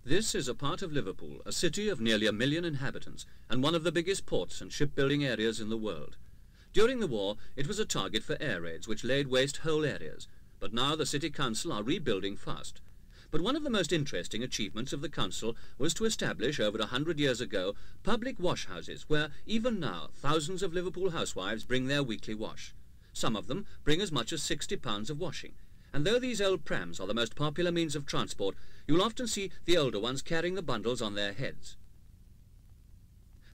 This is a part of Liverpool, a city of nearly 1 million inhabitants and one of the biggest ports and shipbuilding areas in the world. During the war, it was a target for air raids which laid waste whole areas, but now the City Council are rebuilding fast. But one of the most interesting achievements of the council was to establish over 100 years ago public washhouses where even now thousands of Liverpool housewives bring their weekly wash. Some of them bring as much as 60 pounds of washing. And though these old prams are the most popular means of transport, you'll often see the older ones carrying the bundles on their heads.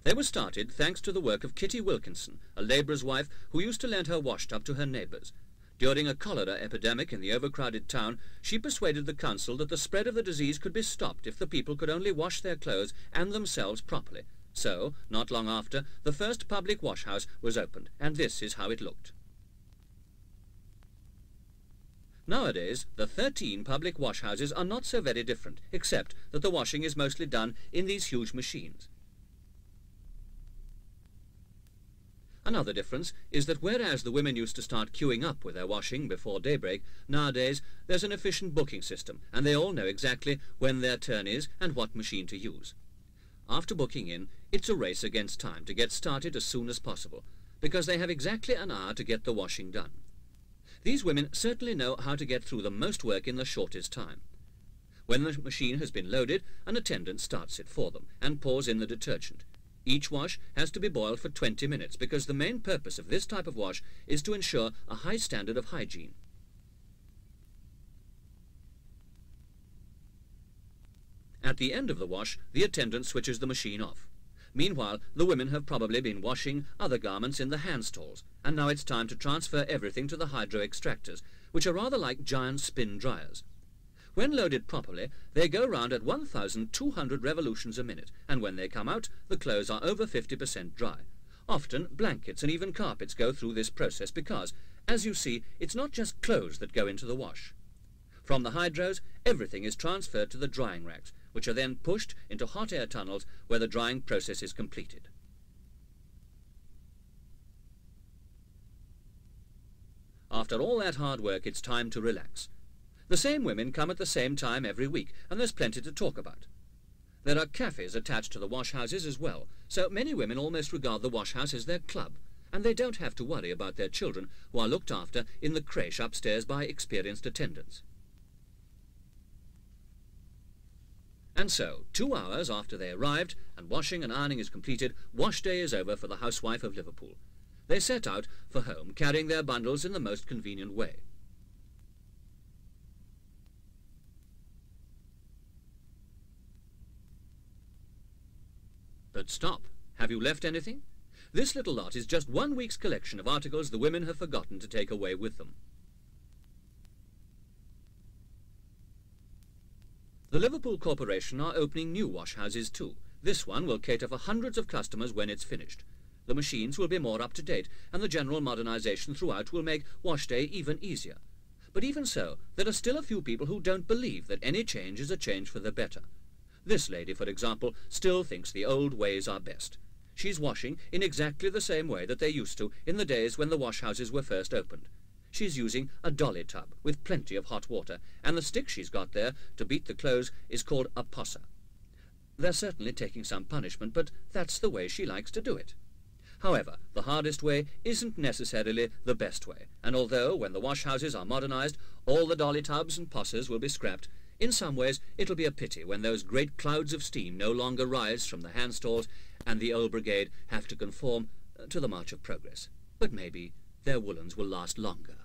They were started thanks to the work of Kitty Wilkinson, a labourer's wife who used to lend her washtub to her neighbours. During a cholera epidemic in the overcrowded town, she persuaded the council that the spread of the disease could be stopped if the people could only wash their clothes and themselves properly. So, not long after, the first public washhouse was opened, and this is how it looked. Nowadays, the 13 public washhouses are not so very different, except that the washing is mostly done in these huge machines. Another difference is that whereas the women used to start queuing up with their washing before daybreak, nowadays there's an efficient booking system, and they all know exactly when their turn is and what machine to use. After booking in, it's a race against time to get started as soon as possible, because they have exactly an hour to get the washing done. These women certainly know how to get through the most work in the shortest time. When the machine has been loaded, an attendant starts it for them and pours in the detergent. Each wash has to be boiled for 20 minutes because the main purpose of this type of wash is to ensure a high standard of hygiene. At the end of the wash, the attendant switches the machine off. Meanwhile, the women have probably been washing other garments in the hand stalls, and now it's time to transfer everything to the hydro extractors, which are rather like giant spin dryers. When loaded properly, they go round at 1,200 revolutions a minute, and when they come out, the clothes are over 50% dry. Often, blankets and even carpets go through this process because, as you see, it's not just clothes that go into the wash. From the hydros, everything is transferred to the drying racks, which are then pushed into hot air tunnels where the drying process is completed. After all that hard work, it's time to relax. The same women come at the same time every week, and there's plenty to talk about. There are cafes attached to the washhouses as well, so many women almost regard the washhouse as their club, and they don't have to worry about their children, who are looked after in the crèche upstairs by experienced attendants. And so, 2 hours after they arrived, and washing and ironing is completed, wash day is over for the housewife of Liverpool. They set out for home, carrying their bundles in the most convenient way. But stop! Have you left anything? This little lot is just 1 week's collection of articles the women have forgotten to take away with them. The Liverpool Corporation are opening new washhouses too. This one will cater for hundreds of customers when it's finished. The machines will be more up to date, and the general modernisation throughout will make wash day even easier. But even so, there are still a few people who don't believe that any change is a change for the better. This lady, for example, still thinks the old ways are best. She's washing in exactly the same way that they used to in the days when the washhouses were first opened. She's using a dolly tub with plenty of hot water, and the stick she's got there to beat the clothes is called a posser. They're certainly taking some punishment, but that's the way she likes to do it. However, the hardest way isn't necessarily the best way, and although when the washhouses are modernised, all the dolly tubs and possers will be scrapped, in some ways it'll be a pity when those great clouds of steam no longer rise from the hand stalls and the old brigade have to conform to the march of progress. But maybe their woolens will last longer.